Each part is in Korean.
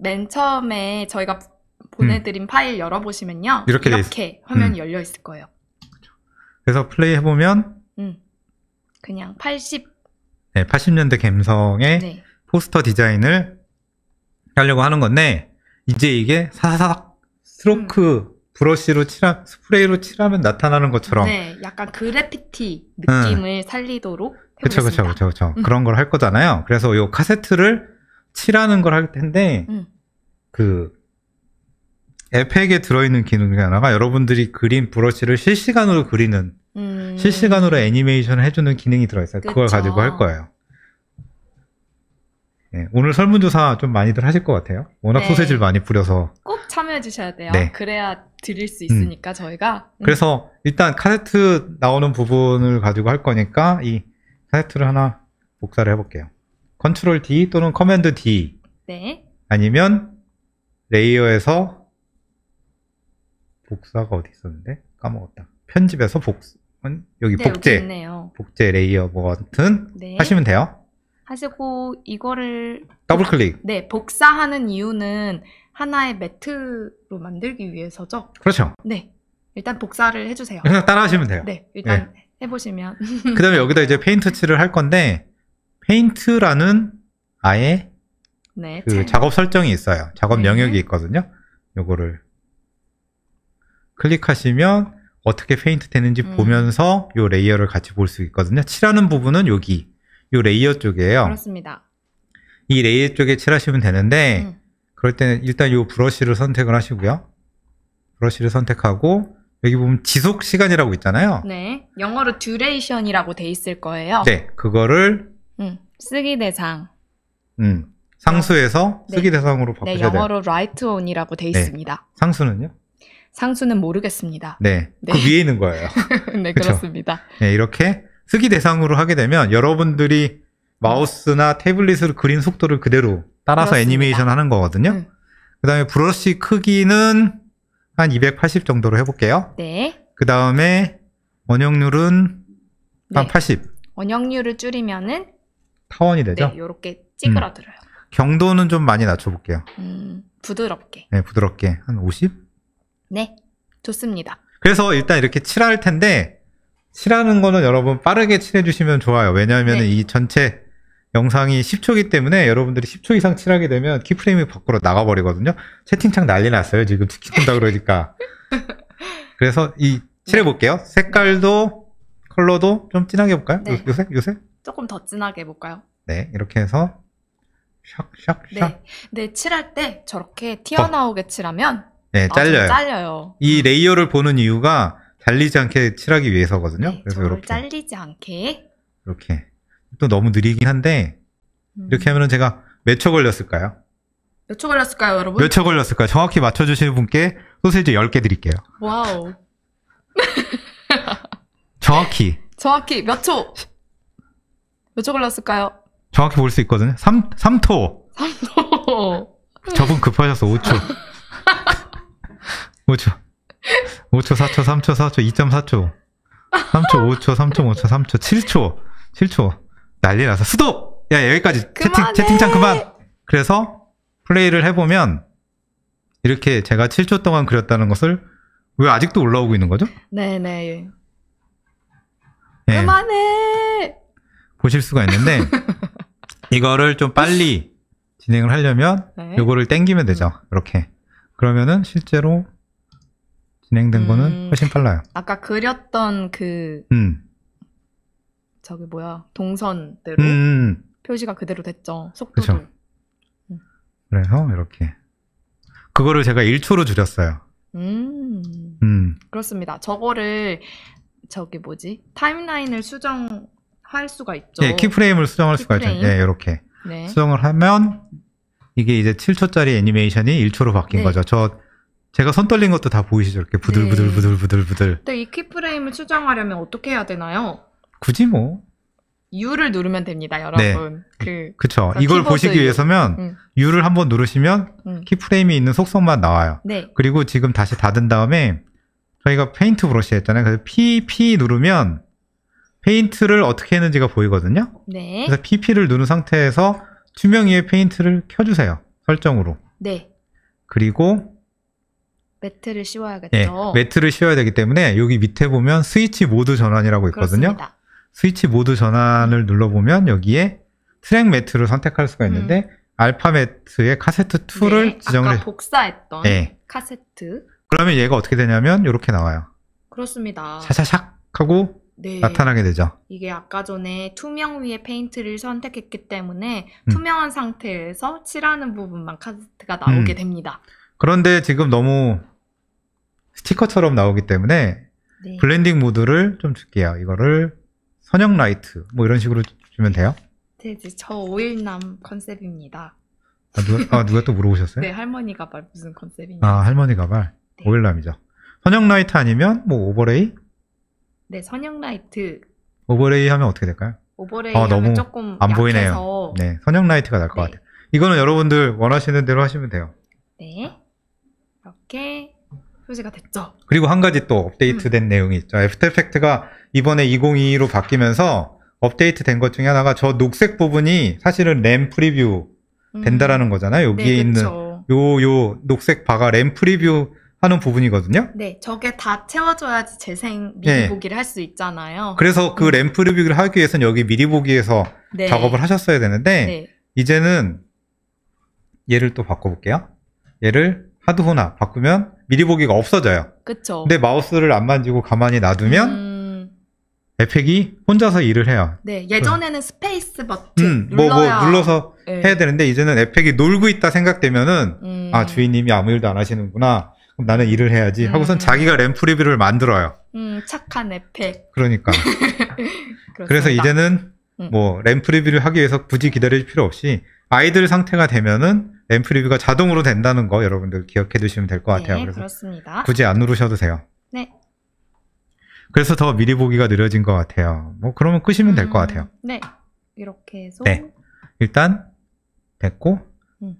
맨 처음에 저희가 보내드린 파일 열어보시면요. 이렇게 화면이 열려 있을 거예요. 그래서 플레이 해보면 그냥 80년대 감성의 포스터 디자인을 하려고 하는 건데 이제 이게 사사삭 스트로크 브러쉬로 스프레이로 칠하면 나타나는 것처럼 약간 그래피티 느낌을 살리도록 해보겠습니다. 그쵸. 그런 걸 할 거잖아요. 그래서 요 카세트를 칠하는 걸 할 텐데 그 에펙에 들어있는 기능 중에 하나가 여러분들이 그린 브러쉬를 실시간으로 그리는 실시간으로 애니메이션을 해주는 기능이 들어있어요. 그걸 가지고 할 거예요. 오늘 설문조사 좀 많이들 하실 것 같아요. 워낙 소세지를 많이 뿌려서. 꼭 참여해 주셔야 돼요. 그래야 드릴 수 있으니까 저희가. 그래서 일단 카세트 나오는 부분을 가지고 할 거니까 이 카세트를 하나 복사를 해볼게요. 컨트롤 D 또는 커맨드 D 아니면 레이어에서 복사가 어디 있었는데? 까먹었다. 편집에서 여기 복제 레이어 버튼 하시면 돼요. 하시고 이거를 더블 클릭. 복사하는 이유는 하나의 매트로 만들기 위해서죠. 그렇죠. 일단 복사를 해주세요. 그냥 따라 하시면 돼요. 일단 해보시면. 그 다음에 여기다 이제 페인트 칠을 할 건데 페인트라는 아예 그 작업 설정이 있어요. 작업 영역이 있거든요. 요거를 클릭하시면 어떻게 페인트 되는지 보면서 요 레이어를 같이 볼 수 있거든요. 칠하는 부분은 여기 요 레이어 쪽이에요. 그렇습니다. 이 레이어 쪽에 칠하시면 되는데 그럴 때는 일단 요 브러쉬를 선택을 하시고요. 브러쉬를 선택하고 여기 보면 지속 시간이라고 있잖아요. 영어로 duration이라고 돼 있을 거예요. 그거를 쓰기 대상 상수에서 쓰기 대상으로 바꾸셔야 돼요. 영어로 write on이라고 돼 있습니다. 상수는요? 상수는 모르겠습니다. 그 위에 있는 거예요. 그렇습니다. 이렇게 쓰기 대상으로 하게 되면 여러분들이 마우스나 태블릿으로 그린 속도를 그대로 따라서 애니메이션 하는 거거든요. 그 다음에 브러쉬 크기는 한 280 정도로 해볼게요. 그 다음에 원형률은 한 80. 원형률을 줄이면은 타원이 되죠? 요렇게 찌그러들어요. 경도는 좀 많이 낮춰볼게요. 부드럽게. 부드럽게. 한 50? 좋습니다. 그래서 일단 이렇게 칠할 텐데 칠하는 거는 여러분 빠르게 칠해주시면 좋아요. 왜냐하면 이 전체 영상이 10초이기 때문에 여러분들이 10초 이상 칠하게 되면 키프레임이 밖으로 나가버리거든요. 채팅창 난리 났어요. 지금 치킨다 그러니까. 그래서 칠해볼게요. 색깔도 컬러도 좀 진하게 해볼까요? 요새? 조금 더 진하게 해볼까요? 이렇게 해서 샥. 칠할 때 저렇게 튀어나오게 칠하면 잘려요. 이 레이어를 보는 이유가 잘리지 않게 칠하기 위해서거든요. 그래서 이렇게 잘리지 않게 이렇게 또 너무 느리긴 한데 이렇게 하면은 제가 몇 초 걸렸을까요? 몇 초 걸렸을까요, 여러분? 몇 초 걸렸을까요? 정확히 맞춰주시는 분께 소세지 10개 드릴게요. 와우. 정확히 몇 초? 몇 초 걸렸을까요? 정확히 볼 수 있거든요. 3초. 저분 급하셔서 5초. 5초, 4초, 3초, 4초, 2.4초. 3초, 5초, 3.5초, 3초, 7초. 난리 나서 스톱! 여기까지. 채팅창 그만! 그래서 플레이를 해보면 이렇게 제가 7초 동안 그렸다는 것을 왜 아직도 올라오고 있는 거죠? 그만해! 보실 수가 있는데 이거를 좀 빨리 진행을 하려면 요거를 땡기면 되죠. 이렇게. 그러면은 실제로 진행된 거는 훨씬 빨라요. 아까 그렸던 동선대로 표시가 그대로 됐죠. 속도도. 그래서 이렇게. 그거를 제가 1초로 줄였어요. 그렇습니다. 저거를 타임라인을 수정할 수가 있죠. 키프레임을 수정할 수가 있죠. 이렇게. 수정을 하면 이게 이제 7초짜리 애니메이션이 1초로 바뀐 거죠. 제가 손 떨린 것도 다 보이시죠? 이렇게 부들부들. 이 키프레임을 수정하려면 어떻게 해야 되나요? 굳이 뭐. U를 누르면 됩니다, 여러분. 그쵸. 이걸 보시기 위해서면 U를 한번 누르시면 키프레임이 있는 속성만 나와요. 그리고 지금 다시 닫은 다음에 저희가 페인트 브러쉬 했잖아요. 그래서 PP 누르면 페인트를 어떻게 했는지가 보이거든요. 그래서 PP를 누른 상태에서 투명 위에 페인트를 켜주세요. 설정으로. 네. 그리고 매트를 예, 씌워야겠죠. 매트를 씌워야 되기 때문에 여기 밑에 보면 스위치 모드 전환이라고 있거든요. 그렇습니다. 스위치 모드 전환을 눌러보면 여기에 트랙 매트를 선택할 수가 있는데 알파 매트의 카세트 2를 네, 지정을 아까 복사했던 예. 카세트. 그러면 얘가 어떻게 되냐면 이렇게 나와요. 그렇습니다. 샤샤샥 하고 네. 나타나게 되죠. 이게 아까 전에 투명 위에 페인트를 선택했기 때문에 음. 투명한 상태에서 칠하는 부분만 카세트가 나오게 됩니다. 그런데 지금 너무 스티커처럼 나오기 때문에 네. 블렌딩 모드를 좀 줄게요. 이거를 선형 라이트 뭐 이런 식으로 주면 돼요. 네, 이제 저 오일남 컨셉입니다. 누가 또 물어보셨어요? 네, 할머니 가발 무슨 컨셉이냐? 아, 할머니 가발. 네. 오일남이죠. 선형 라이트 아니면 뭐 오버레이? 네, 선형 라이트 오버레이 하면 어떻게 될까요? 오버레이 너무 하면 조금 안 약해서 보이네요. 네, 선형 라이트가 날 것 네. 같아요. 이거는 여러분들 원하시는 대로 하시면 돼요. 네, 이렇게 표시가 됐죠. 그리고 한 가지 또 업데이트된 내용이 있죠. 애프터 이펙트가 이번에 2022로 바뀌면서 업데이트 된 것 중에 하나가 저 녹색 부분이 사실은 램 프리뷰 된다라는 거잖아요. 여기에 네, 있는 그쵸. 요 녹색 바가 램 프리뷰 하는 부분이거든요. 네, 저게 다 채워줘야지 재생 미리 네. 보기를 할 수 있잖아요. 그래서 그 램 프리뷰를 하기 위해서는 여기 미리 보기에서 네. 작업을 하셨어야 되는데 네, 이제는 얘를 또 바꿔볼게요. 얘를 하드호나 바꾸면 미리 보기가 없어져요. 그쵸. 근데 마우스를 안 만지고 가만히 놔두면 에펙이 혼자서 일을 해요. 네, 예전에는 스페이스 버튼 뭐 눌러야 눌러서 네. 해야 되는데 이제는 에펙이 놀고 있다 생각되면은 아 주인님이 아무 일도 안 하시는구나. 그럼 나는 일을 해야지 하고선 자기가 램 프리뷰를 만들어요. 착한 에펙. 그러니까 그래서 이제는 뭐 램 프리뷰를 하기 위해서 굳이 기다릴 필요 없이 아이들 상태가 되면은 램 프리뷰가 자동으로 된다는 거 여러분들 기억해 두시면 될 것 같아요. 네, 그래서 그렇습니다. 굳이 안 누르셔도 돼요. 네. 그래서 더 미리 보기가 느려진 것 같아요. 뭐 그러면 끄시면 될 것 같아요. 네, 이렇게 해서 네. 일단 됐고 음.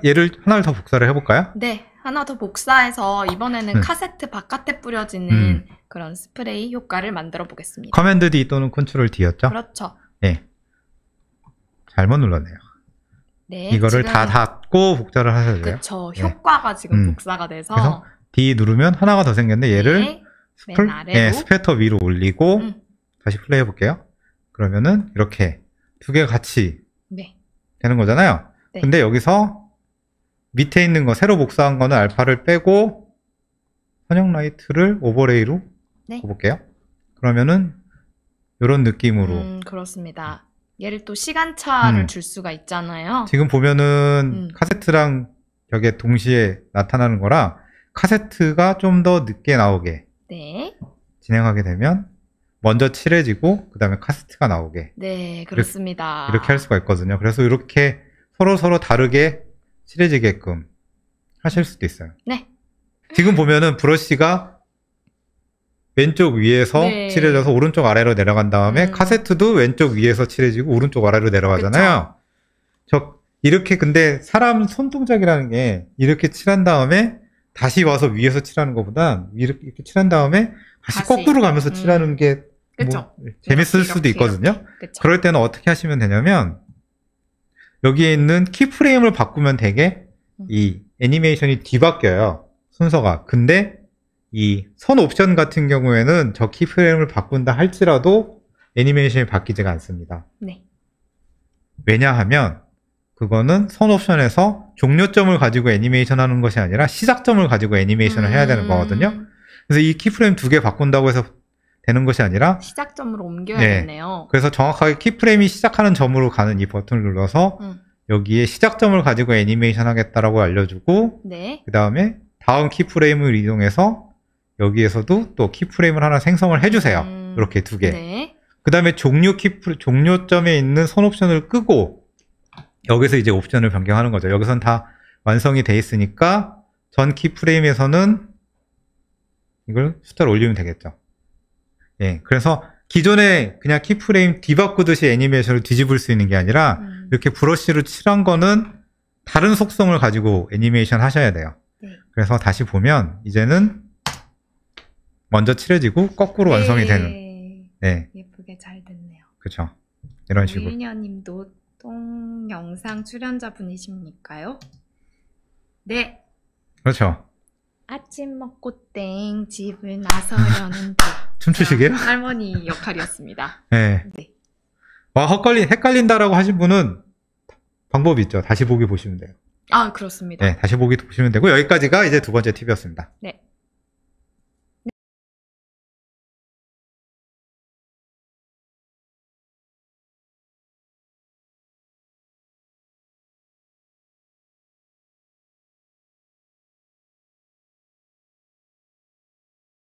얘를 하나를 더 복사를 해볼까요? 네, 하나 더 복사해서 이번에는 카세트 바깥에 뿌려지는 그런 스프레이 효과를 만들어 보겠습니다. 커맨드 D 또는 컨트롤 D였죠? 그렇죠. 네. 잘못 눌렀네요. 네, 이거를 지금 다 닫고 복사를 하셔야 돼요. 그쵸. 네. 효과가 지금 복사가 돼서 그래서 D 누르면 하나가 더 생겼는데 얘를 네, 맨 아래로 스페터 위로 올리고 다시 플레이 해볼게요. 그러면은 이렇게 두 개가 같이 네. 되는 거잖아요. 네. 근데 여기서 밑에 있는 거 새로 복사한 거는 알파를 빼고 선형 라이트를 오버레이로 네. 해볼게요. 그러면은 이런 느낌으로 그렇습니다. 얘를 또 시간차를 줄 수가 있잖아요. 지금 보면은 카세트랑 벽에 동시에 나타나는 거라 카세트가 좀 더 늦게 나오게 네. 진행하게 되면 먼저 칠해지고 그 다음에 카세트가 나오게 네, 그렇습니다. 이렇게 할 수가 있거든요. 그래서 이렇게 서로 다르게 칠해지게끔 하실 수도 있어요. 네. 지금 보면은 브러쉬가 왼쪽 위에서 네. 칠해져서 오른쪽 아래로 내려간 다음에 카세트도 왼쪽 위에서 칠해지고 오른쪽 아래로 내려가잖아요. 이렇게 근데 사람 손동작이라는 게 이렇게 칠한 다음에 다시 와서 위에서 칠하는 것보다 이렇게 칠한 다음에 다시 거꾸로 가면서 칠하는 게 뭐 재밌을 수도 있거든요. 그쵸. 그럴 때는 어떻게 하시면 되냐면 여기에 있는 키프레임을 바꾸면 되게 이 애니메이션이 뒤바뀌어요. 순서가. 근데 이 선 옵션 같은 경우에는 저 키프레임을 바꾼다 할지라도 애니메이션이 바뀌지가 않습니다. 네. 왜냐하면 그거는 선 옵션에서 종료점을 가지고 애니메이션 하는 것이 아니라 시작점을 가지고 애니메이션을 해야 되는 거거든요. 그래서 이 키프레임 두 개 바꾼다고 해서 되는 것이 아니라 시작점으로 옮겨야겠네요. 그래서 정확하게 키프레임이 시작하는 점으로 가는 이 버튼을 눌러서 여기에 시작점을 가지고 애니메이션 하겠다라고 알려주고 네. 그 다음에 다음 키프레임을 이동해서 여기에서도 또 키프레임을 하나 생성을 해주세요. 이렇게 두 개. 네. 그 다음에 종료점에 있는 선 옵션을 끄고 여기서 이제 옵션을 변경하는 거죠. 여기선 다 완성이 돼 있으니까 전 키프레임에서는 이걸 숫자를 올리면 되겠죠. 예, 그래서 기존에 그냥 키프레임 뒤바꾸듯이 애니메이션을 뒤집을 수 있는 게 아니라 이렇게 브러쉬로 칠한 거는 다른 속성을 가지고 애니메이션 하셔야 돼요. 네. 그래서 다시 보면 이제는 먼저 칠해지고 거꾸로 완성이 되는. 네. 예쁘게 잘 됐네요. 그렇죠. 이런 식으로. 유인현님도 동영상 출연자 분이십니까요? 네. 그렇죠. 아침 먹고 땡 집을 나서려는데 춤추시게요? 할머니 역할이었습니다. 네. 네. 와, 헷갈린다라고 하신 분은 방법이 있죠. 다시 보기 보시면 돼요. 아, 그렇습니다. 네, 다시 보기 보시면 되고, 여기까지가 이제 두 번째 팁이었습니다. 네.